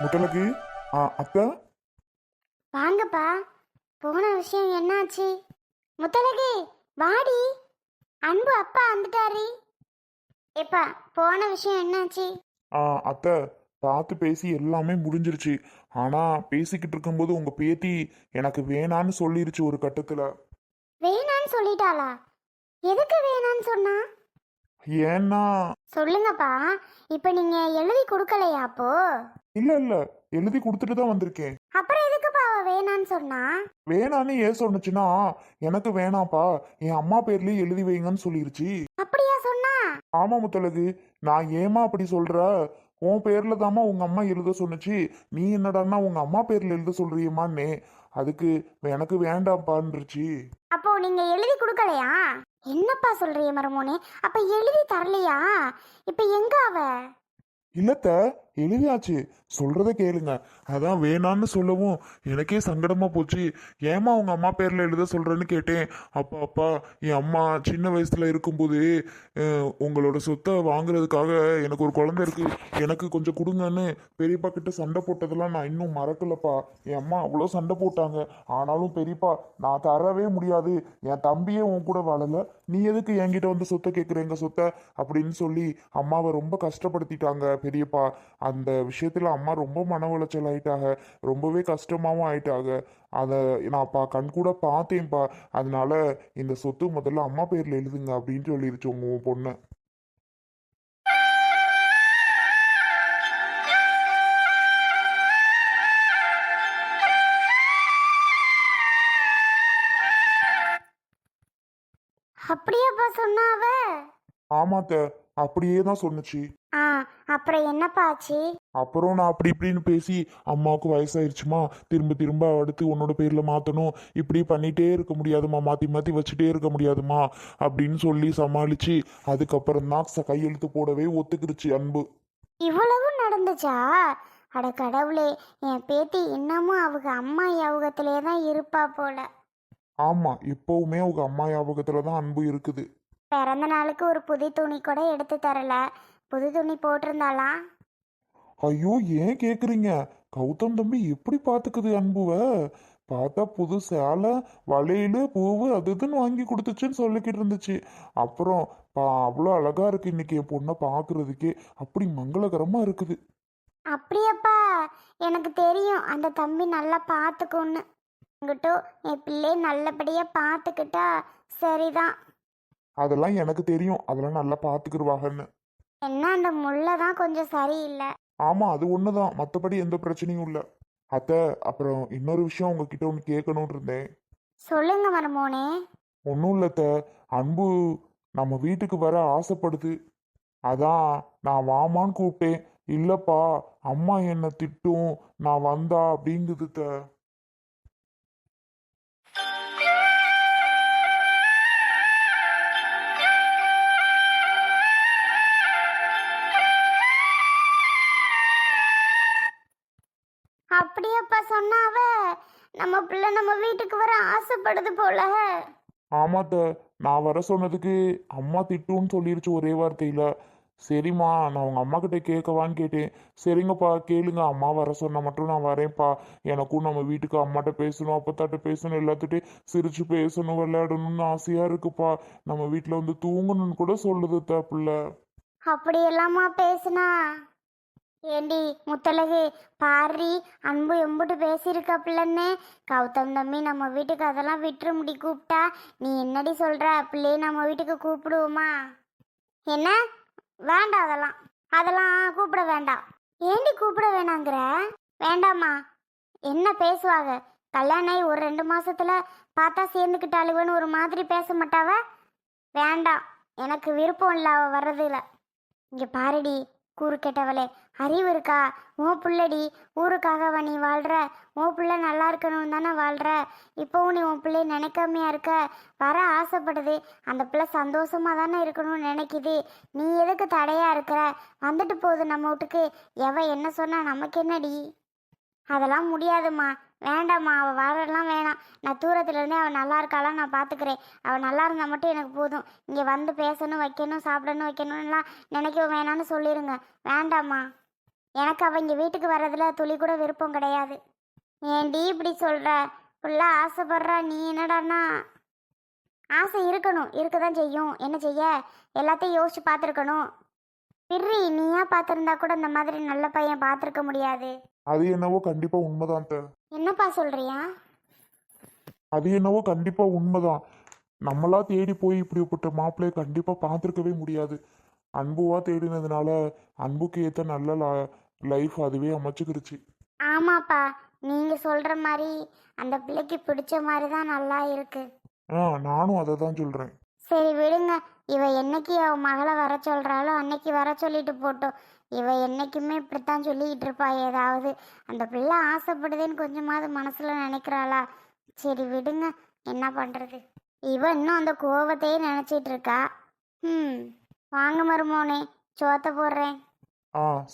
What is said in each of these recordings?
முத்தலகு. அத்தை. வாங்கப்பா. போன விஷயம் என்னாச்சு? முத்தலகு, வாடி. அன்பு அப்பா வந்துட்டாரு. எப்பா, போன விஷயம் என்னாச்சு? அத்தை, பார்த்து பேசி எல்லாமே முடிஞ்சிருச்சு. ஆனா பேசிக்கிட்டு இருக்கும்போது உங்க பேத்தி எனக்கு வேணான்னு சொல்லிருச்சு ஒரு கட்டத்துல. வேணான்னு சொல்லிட்டாளா? எதுக்கு வேணான்னு சொன்னா? ஏன்னா சொல்லுங்கப்பா. இப்ப நீங்க எழுதி கொடுக்கலையா அப்போ? இல்ல இல்ல, எழுதி கொடுத்துட்டு தான் வந்திருக்கேன். அப்புறம் எதுக்குப்பா அவ வேணான்னு சொன்னா? வேணான்னு ஏன் சொன்னுச்சுன்னா, எனக்கு வேணாப்பா, என் அம்மா பேர்லயே எழுதி வைங்கன்னு சொல்லிருச்சு. அப்படியா சொன்னா? ஆமா முத்தலகு, நான் ஏமா அப்படி சொல்ற? உன் பேர்ல தாம்மா உங்க அம்மா எழுத சொன்னுச்சு. நீ என்னடான்னா உங்க அம்மா பேர்ல எழுத சொல்றியம்மான்னே. அதுக்கு எனக்கு வேண்டாம்ப்பான்ருச்சு. அப்போ நீங்க எழுதி கொடுக்கலையா? என்னப்பா சொல்றீங்க மருமோனே? அப்ப எழுதி தரலையா? இப்ப எங்க அவ? இல்லத்த, எழுதியாச்சு. சொல்றத கேளுங்க. அதான் வேணான்னு சொல்லவும் எனக்கே சங்கடமா போச்சு. ஏமா உங்க அம்மா பேர்ல எழுத சொல்றேன்னு கேட்டேன். அப்பா அப்பா, என் அம்மா சின்ன வயசுல இருக்கும்போது உங்களோட சொத்தை வாங்குறதுக்காக எனக்கு ஒரு குழந்தை இருக்கு, எனக்கு கொஞ்சம் கொடுங்கன்னு பெரியப்பா கிட்ட சண்டை போட்டதெல்லாம் நான் இன்னும் மறக்கலப்பா. என் அம்மா அவ்வளோ சண்டை போட்டாங்க. ஆனாலும் பெரியப்பா, நான் தரவே முடியாது, என் தம்பியே உன் கூட வாழல, நீ எதுக்கு என்கிட்ட வந்து சொத்தை கேட்குற, எங்க சொத்தை அப்படின்னு சொல்லி அம்மாவை ரொம்ப கஷ்டப்படுத்திட்டாங்க பெரியப்பா. அந்த விஷயத்துல அம்மா ரொம்ப மன உளைச்சல் ஆயிட்டாங்க. ரொம்பவே கஷ்டமாவும் ஆயிட்டாங்க. அதை நான் கண் கூட பார்த்தேன்ப்பா. அதனால இந்த சொத்து முதல்ல அம்மா பேர்ல எழுதுங்க அப்படின்னு சொல்லிருச்சு உங்க பொண்ணு. அப்படியாப்பா சொன்னா அவ? ஆமாத்த, அப்படியே தான் சொன்னுச்சு. ஆ, அப்புறம் என்னப்பா ஆச்சு? அப்புறம் நான் அப்படி இப்படின்னு பேசி, அம்மாவுக்கு வயசாயிருச்சுமா, திரும்ப திரும்ப அடுத்து உன்னோட பேர்ல மாத்தணும், இப்படி பண்ணிட்டே இருக்க முடியாதுமா, மாத்தி மாத்தி வச்சுட்டே இருக்க முடியாதுமா அப்படின்னு சொல்லி சமாளிச்சு, அதுக்கப்புறம் தான் கையெழுத்து போடவே ஒத்துக்கிருச்சு அன்பு. இவ்வளவு நடந்துச்சா? அட கடவுளே, என் பேத்தி இன்னமும் அவங்க அம்மா ஞாபகத்திலே தான் இருப்பா போல. ஆமா, எப்பவுமே அவங்க அம்மா ஞாபகத்துல தான் அன்பு இருக்குது. பிறந்த நாளுக்கு ஒரு புது துணி கூட எடுத்து தரல. புது துணி போட்டிருந்தாளா? ஐயோ, ஏன் கேக்குறீங்க? கௌதம் தம்பி எப்படி பாத்துக்குது அன்புவ. பார்த்தா புது சேலை, வளையலு, பூவு அது இதுன்னு வாங்கி கொடுத்துச்சுன்னு சொல்லிக்கிட்டு இருந்துச்சு. அப்புறம் அவ்வளோ அழகா இருக்கு இன்னைக்கு என் பொண்ணை பார்க்கறதுக்கே. அப்படி மங்களகரமா இருக்குது. அப்படியாப்பா? எனக்கு தெரியும் அந்த தம்பி நல்லா பார்த்துக்குன்னு. இங்கிட்டும் என் பிள்ளை நல்லபடியா பார்த்துக்கிட்டா சரிதான். அதெல்லாம் எனக்கு தெரியும், அதெல்லாம் நல்லா பார்த்துக்கிருவாங்கன்னு. என்ன அந்த முல்லை தான் கொஞ்சம் சரியில்லை. ஆமா, அது ஒண்ணுதான், மற்றபடி எந்த பிரச்சனையும் இல்லை. அத்தை, அப்புறம் இன்னொரு விஷயம் உங்ககிட்ட ஒன்று கேட்கணும்னு இருந்தேன். சொல்லுங்க மருமோனே. ஒன்றும் இல்லத்த, அன்பு நம்ம வீட்டுக்கு வர ஆசைப்படுது. அதான் நான் வாமான்னு கூப்பிட்டேன். இல்லப்பா, அம்மா என்னை திட்டும் நான் வந்தா அப்படிங்குது த. அப்படியாப்பா சொன்னா அவ? நம்ம பிள்ளை நம்ம வீட்டுக்கு வர ஆசைப்படுது போல. ஆமாத்த, நான் வர சொன்னதுக்கு அம்மா திட்டுன்னு சொல்லிருச்சு ஒரே வார்த்தையில. சரிம்மா, நான் உங்க அம்மா கிட்ட கேட்கவான்னு கேட்டேன். சரிங்கப்பா, கேளுங்க, அம்மா வர சொன்னா மட்டும் நான் வரேன்ப்பா. எனக்கும் நம்ம வீட்டுக்கு அம்மாட்ட பேசணும், அப்பத்தாட்ட பேசணும், எல்லாத்துட்டையும் சிரிச்சு பேசணும், விளையாடணும்னு ஆசையா இருக்குப்பா. நம்ம வீட்டில் வந்து தூங்கணும்னு கூட சொல்லுது த பிள்ளை. அப்படியெல்லாமா பேசுனா? ஏண்டி முத்தழகு, பாரி, அன்பு எம்புட்டு பேசியிருக்க பிள்ளைன்னு. கௌதம் தம்பி நம்ம வீட்டுக்கு அதெல்லாம் விட்டுரு முடி கூப்பிட்டா நீ என்னடி சொல்ற? பிள்ளையை நம்ம வீட்டுக்கு கூப்பிடுவோமா? என்ன? வேண்டாம், அதெல்லாம் அதெல்லாம் கூப்பிட வேண்டாம். ஏண்டி கூப்பிட வேணாங்கிற? வேண்டாமா? என்ன பேசுவாங்க? கல்யாணம் ஆகி ஒரு 2 மாசத்துல பார்த்தா சேர்ந்துக்கிட்டாளுவன்னு ஒரு மாதிரி பேச மாட்டாவ? வேண்டாம், எனக்கு விருப்பம் இல்லை அவ வர்றதுல. இங்க பாருடி, கூறு கெட்டவளே, அறிவு இருக்கா? உன் புள்ளடி, ஊருக்காகவா நீ வாழ்ற? உன் பிள்ளை நல்லா இருக்கணும்னு தானே வாழ்ற. இப்போவும் நீ உன் பிள்ளைய நினைக்காமையா இருக்க? வர ஆசைப்படுது, அந்த பிள்ளை சந்தோஷமா தானே இருக்கணும்னு நினைக்குது. நீ எதுக்கு தடையா இருக்கிற? வந்துட்டு போகுது நம்ம வீட்டுக்கு. எவ என்ன சொன்னா நமக்கு என்னடி? அதெல்லாம் முடியாதும்மா. வேண்டாம்மா, அவள் வாழலாம் வேணாம். நான் தூரத்துல இருந்தே அவள் நல்லா இருக்காளான்னு நான் பார்த்துக்கிறேன். அவள் நல்லா இருந்தால் மட்டும் எனக்கு போதும். இங்கே வந்து பேசணும், வைக்கணும், சாப்பிடணும், வைக்கணும்லாம் நினைக்க வேணான்னு சொல்லிடுங்க. வேண்டாம்மா. எனக்கு அவங்க வீட்டுக்கு வர்றதுல துளி கூட விருப்பம் கிடையாது. ஏன்டி இப்படி சொல்ற? புள்ள ஆசைப்படுறா, நீ என்னடான்னா? ஆசை இருக்கணும், இருக்க தான் செய்யும். என்ன செய்ய, எல்லாத்தையும் யோசிச்சு பார்த்துருக்கணும். பிர்ரி, நீயா பார்த்துருந்தா கூட இந்த மாதிரி நல்ல பையன் பார்த்துருக்க முடியாது. அது என்னவோ கண்டிப்பா உண்மைதான் அத்தை. என்னப்பா சொல்றியா? அது என்னவோ கண்டிப்பா உண்மைதான். நம்மளா தேடி போய் இப்படிப்பட்ட மாப்பிள்ளைய கண்டிப்பா பார்த்துருக்கவே முடியாது. அன்புவா தேடினதுனால அன்புக்கு ஏற்ற நல்ல லைஃப் அதுவே அமைச்சுக்கிருச்சு. ஆமாப்பா, நீங்க சொல்ற மாதிரி அந்த பிள்ளைக்கு பிடிச்ச மாதிரி தான் நல்லா இருக்கு. நானும் அதை தான் சொல்றேன். சரி விடுங்க. இவ என்னைக்கு அவ மகளை வர சொல்றாளோ அன்னைக்கு வர சொல்லிட்டு போட்டோம். இவ என்னைக்குமே இப்படித்தான் சொல்லிக்கிட்டு இருப்பா ஏதாவது. அந்த பிள்ளை ஆசைப்படுதுன்னு கொஞ்சமாவது மனசுல நினைக்கிறாளா? சரி விடுங்க, என்ன பண்றது. இவ இன்னும் அந்த கோவத்தையே நினைச்சிட்டு இருக்கா. ம், வாங்க மருமோனே, சோத்த போடுறேன்.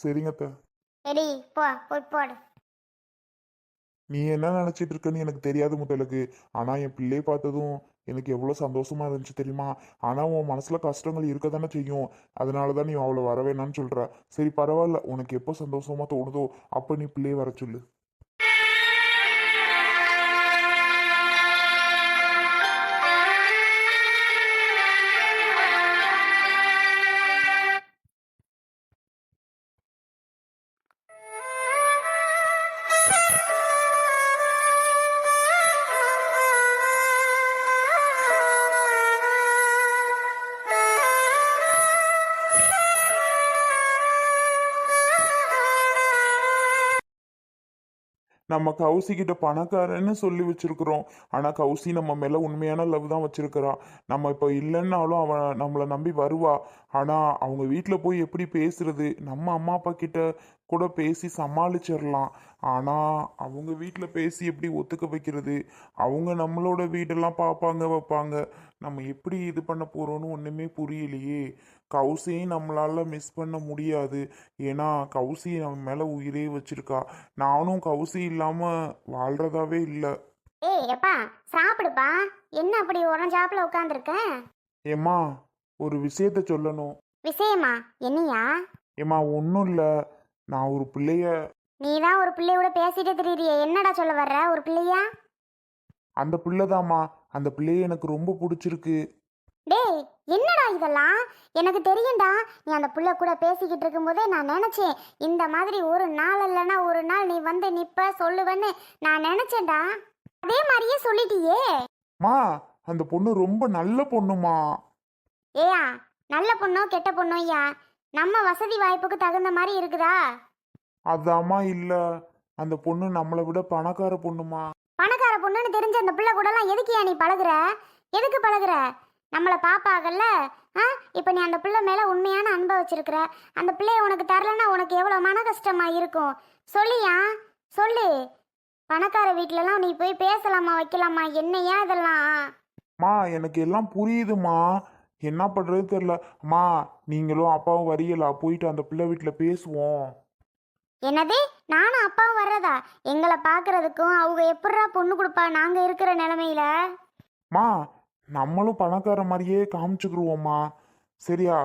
சரிங்க அத்தை. சரி, போய் போடு. நீ என்ன நினைச்சிட்டு இருக்கன்னு எனக்கு தெரியாது முத்தலுக்கு. ஆனா என் பிள்ளையை பார்த்ததும் எனக்கு எவ்வளவு சந்தோஷமா இருந்துச்சு தெரியுமா? ஆனா உன் மனசுல கஷ்டங்கள் இருக்க தானே செய்யும். அதனாலதான் நீ அவளை வர வேணாம்னு சொல்ற. சரி பரவாயில்ல, உனக்கு எப்போ சந்தோஷமா தோணுதோ அப்ப நீ பிள்ளையை வர சொல்லு. நம்ம கௌசி கிட்ட பணக்காரன்னு சொல்லி வச்சிருக்கிறோம். ஆனா கௌசி நம்ம மேல உண்மையான லவ் தான் வச்சிருக்கிறா. நம்ம இப்போ இல்லைன்னாலும் அவன் நம்மளை நம்பி வருவா. ஆனா அவங்க வீட்டில் போய் எப்படி பேசுறது? நம்ம அம்மா அப்பா கிட்ட கூட பேசி சமாளிச்சிடலாம். ஆனா அவங்க வீட்டில் பேசி எப்படி ஒத்துக்க வைக்கிறது? அவங்க நம்மளோட வீடெல்லாம் பார்ப்பாங்க வைப்பாங்க. நம்ம எப்படி இது பண்ண போறோம்னு ஒண்ணுமே புரியலையே. கௌசியும் நம்மளால மிஸ் பண்ண முடியாது. ஏன்னா கௌசி நம்ம மேல உயிரே வச்சிருக்கா. நானும் கௌசி இல்லாம வாழ்றதாவே இல்லை. ஏய் எப்பா, சாப்பிடுப்பா. என்ன அப்படி உடஞ்சாப்புல உட்காந்துருக்க? ஏம்மா, ஒரு விஷயத்த சொல்லணும். விஷயமா? என்னையா? ஏம்மா ஒன்றும் இல்லை. நான் ஒரு பிள்ளைய. நீ தான் ஒரு பிள்ளையோட பேசிட்டே திரியிறியே, என்னடா சொல்ல வர்ற? ஒரு பிள்ளையா? அந்த பிள்ளைதாம்மா. அந்த பிள்ளைய எனக்கு ரொம்ப பிடிச்சிருக்கு. டேய், என்னடா இதெல்லாம்? எனக்கு தெரியும்டா, நீ அந்த புள்ள கூட பேசிக்கிட்டு இருக்கும்போதே நான் நினைச்சேன் இந்த மாதிரி ஒரு நாள் இல்லைன்னா ஒரு நாள் நீ வந்து நிப்ப சொல்லுவேன்னு நான் நினைச்சேன்டா. அதே மாதிரியே சொல்லிட்டியே. மா, அந்த பொண்ணு ரொம்ப நல்ல பொண்ணுமா. ஏயா, நல்ல பொண்ணோ கெட்ட பொண்ணோ ஐயா, நம்ம வசதி வாய்ப்புக்கு தகுந்த மாதிரி இருக்குதா? அதாம்மா இல்ல. அந்த பொண்ணு நம்மளை விட பணக்கார பொண்ணுமா. பணக்கார பொண்ணுன்னு தெரிஞ்ச அந்த பிள்ளை கூடலாம் எதுக்குயா நீ பழகுற? எதுக்கு பழகுற? நம்மளை பாப்பாகல்ல. இப்போ நீ அந்த பிள்ளை மேலே உண்மையான அன்பை வச்சிருக்கிற. அந்த பிள்ளைய உனக்கு தரலன்னா உனக்கு எவ்வளோ மன கஷ்டமா இருக்கும்? சொல்லியா, சொல்லு. பணக்கார வீட்டிலலாம் நீ போய் பேசலாமா வைக்கலாமா? என்னையா இதெல்லாம்? மா, எனக்கு எல்லாம் புரியுதுமா. என்ன பண்றது தெரியல. அம்மா, நீங்களும் அப்பாவும் வரீங்களா? போயிட்டு அந்த பிள்ளை வீட்டில் பேசுவோம். என்னது? நானும் அப்பாவும் வர்றதா? எங்களை பார்க்கறதுக்கும் அவங்க எப்படா பொண்ணு கொடுப்பா நாங்கள் இருக்கிற நிலமையில? மா, நம்மளும் பணக்கார மாதிரியே காமிச்சுக்கிருவோம்மா. சரியா?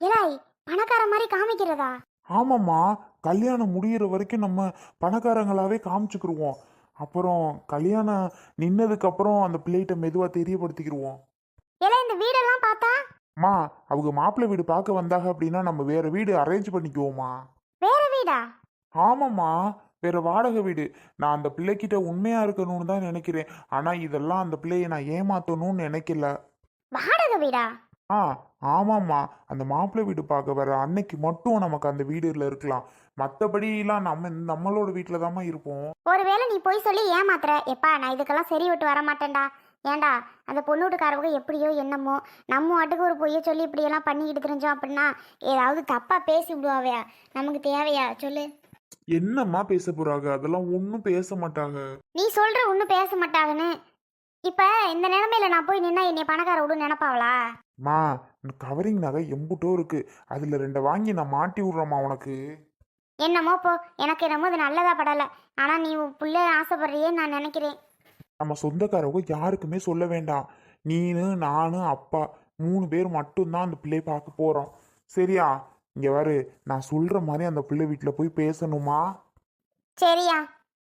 ஏலாய், பணக்கார மாதிரி காமிக்கிறதா? ஆமாம்மா. கல்யாணம் முடியிற வரைக்கும் நம்ம பணக்காரங்களாவே காமிச்சுக்கிருவோம். அப்புறம் கல்யாணம் நின்னதுக்கு அப்புறம் அந்த பிள்ளைகிட்ட மெதுவா தெரியப்படுத்திக்கிருவோம். ஏல, இந்த வீடெல்லாம் பார்த்தா? அம்மா, அவங்க மாப்பிள்ளை வீடு பார்க்க வந்தாங்க அப்படின்னா நம்ம வேற வீடு அரேஞ்ச் பண்ணிக்குவோம்மா. வேற வீடா? ஆமாம்மா, வேற வாடகை வீடு. நான் அந்த பிள்ளைகிட்ட உண்மையா இருக்கணும்னு தான் நினைக்கிறேன். ஆனா இதெல்லாம் அந்த பிள்ளையை நான் ஏமாத்தணும்னு நினைக்கல. வாடகை வீடா? ஆமாம்மா. அந்த மாப்பிள்ளை வீடு பார்க்க வர அன்னைக்கு மட்டும் நமக்கு அந்த வீடுல இருக்கலாம். மற்றபடிலாம் நம்மளோட வீட்டில் தாம்மா இருப்போம். ஒருவேளை நீ போய் சொல்லி ஏமாத்துற. எப்பா, நான் இதுக்கெல்லாம் சரி விட்டு வர மாட்டேன்டா. ஏன்டா, அந்த பொண்ணு வீட்டுக்காரவங்க எப்படியோ என்னமோ நம்ம வாட்டுக்கு ஒரு பொய்யை சொல்லி இப்படியெல்லாம் பண்ணிக்கிட்டு தெரிஞ்சோம் அப்படின்னா ஏதாவது தப்பா பேசி விடுவாவையா? நமக்கு தேவையா சொல்லு? என்னம்மா பேச போறாங்க? அதெல்லாம் ஒன்றும் பேச மாட்டாங்க. நீ சொல்ற ஒன்றும் பேச மாட்டாங்கன்னு. இப்ப இந்த நிலைமையில நான் போய் நின்னா என்னை பணக்கார விடுன்னு நினைப்பாவளா? மா, கவரிங் நகை எம்புட்டோ இருக்கு. அதுல 2 வாங்கி நான் மாட்டி விடுறேம்மா உனக்கு. என்னமோ போ, எனக்கு என்னமோ இது நல்லதா படலை. ஆனா நீ புள்ள ஆசைப்படுறியே நான் நினைக்கிறேன். நம்ம சொந்தக்காரவங்க யாருக்குமே சொல்ல வேண்டாம். நீனு நானு அப்பா 3 பேர் மட்டும்தான் அந்த பிள்ளையை பார்க்க போறோம். சரியா? இங்க பாரு, நான் சொல்ற மாதிரி அந்த பிள்ளை வீட்டில் போய் பேசணுமா? சரியா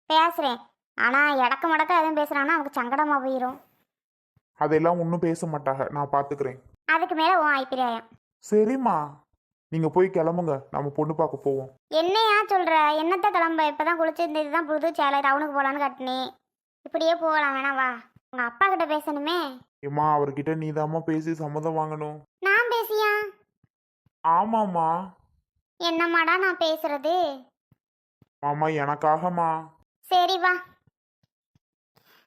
பேசுறேன். ஆனா இடக்கு மடக்க எதுவும் பேசுறான்னா அவனுக்கு சங்கடமா போயிடும். அதெல்லாம் ஒன்றும் பேச மாட்டாங்க, நான் பார்த்துக்கிறேன். அதுக்கு மேல உன் அபிப்பிராயம். சரிம்மா, நீங்க போய் கிளம்புங்க, நம்ம பொண்ணு பார்க்க போவோம். என்னையா சொல்ற? என்னத்த கிளம்ப? இப்பதான் குளிச்சு இந்த இதுதான் புது சேலை டவுனுக்கு போலான்னு கட்டினேன். இப்படியே போகலாம் வேணா வா. உங்க அப்பா கிட்ட பேசணுமே. ஏம்மா, அவர்கிட்ட நீதாம்மா பேசி சம்மதம் வாங்கணும். நான் பேசியா? ஆமாம்மா. என்னம்மாடா நான் பேசுறது? ஆமா, எனக்காகம்மா. சரி வா.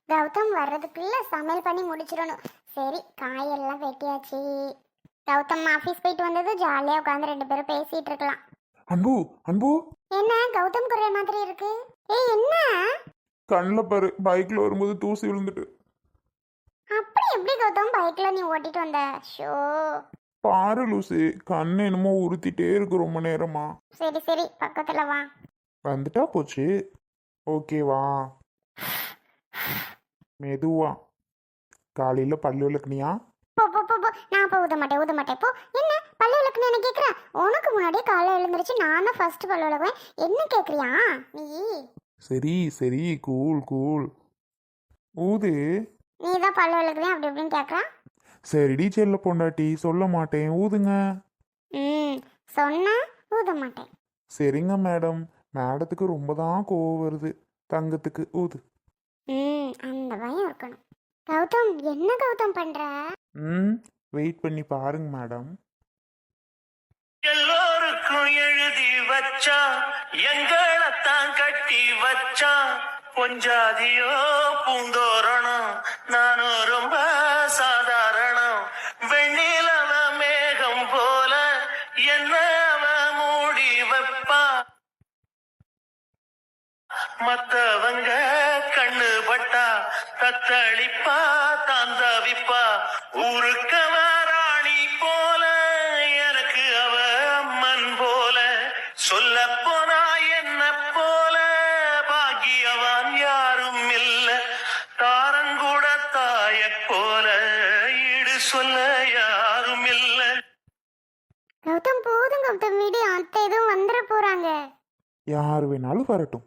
கௌதம் வர்றதுக்குள்ள சமையல் பண்ணி முடிச்சிடணும். சரி காயெல்லாம் வெட்டியாச்சு. கௌதம் ஆஃபீஸ் போயிட்டு வந்தது ஜாலியாக உட்காந்து 2 பேரும் பேசிட்டு இருக்கலாம். அன்பு, அன்பு, என்ன கௌதம் குறைய மாதிரி இருக்கு? ஏய் என்ன? கண்ணில் பாரு, பைக்கில் வரும்போது தூசி விழுந்துட்டு. அப்படி எப்படி கௌதம் பைக்ல நீ ஓட்டிட்டு வந்த? ஷோ. பாரு லூசு, கண்ணு என்னமோ உறுத்திட்டே இருக்கு ரொம்ப நேரமா. சரி சரி பக்கத்துல வா. வந்துட்டா போச்சு. ஓகேவா? மெதுவா. காலையில பல்லு விளக்குனியா? போ போ போ போ. நான் இப்போ ஊத மாட்டேன் போ. என்ன பல்லு விளக்குன்னு என்ன கேட்குற? உனக்கு முன்னாடியே காலை எழுந்திருச்சு நான் தான் ஃபர்ஸ்ட் பல்லு விளக்குவேன். என்ன கேட்குறியா நீ? சரி சரி, கூல் கூல். ஊது. நீ தான் பல்லு விளக்குவேன் அப்படி இப்படின்னு கேட்குறான். சரிடி செல்ல பொண்டாட்டி, சொல்ல மாட்டேன், ஊதுங்க. சொன்னா ஊத மாட்டேன். சரிங்க மேடம். மேடத்துக்கு ரொம்ப தான் கோவம் வருது. தங்கத்துக்கு ஊது. அந்த பயம் இருக்கணும். கௌதம் என்ன கௌதம் பண்ற? வெயிட் பண்ணி பாருங்க மேடம். எல்லோருக்கும் எழுதி வச்சா, எங்களைத்தான் கட்டி வச்சா, பொஞ்சாதியோ பூந்தோரணம், நானும் ரொம்ப சாதாரணம், வெண்ணிலவ மேகம் போல என்ன மூடி வைப்பா, மத்தவங்க கண்ணு பட்டா தத்தளிப்பா தாந்தவிப்பா, ஊருக்க ராணி போல எனக்கு அவ அம்மன் போல, சொல்ல போனா என்ன போல பாக்கியவான் யாரும் இல்ல, தாரங்கூட தாய போல ஈடு சொல்ல யாரும் இல்ல. கௌதம் போதும் கௌதம் வீடு. அத்தை எதுவும் வந்துட போறாங்க. யார் வேணாலும் வரட்டும்.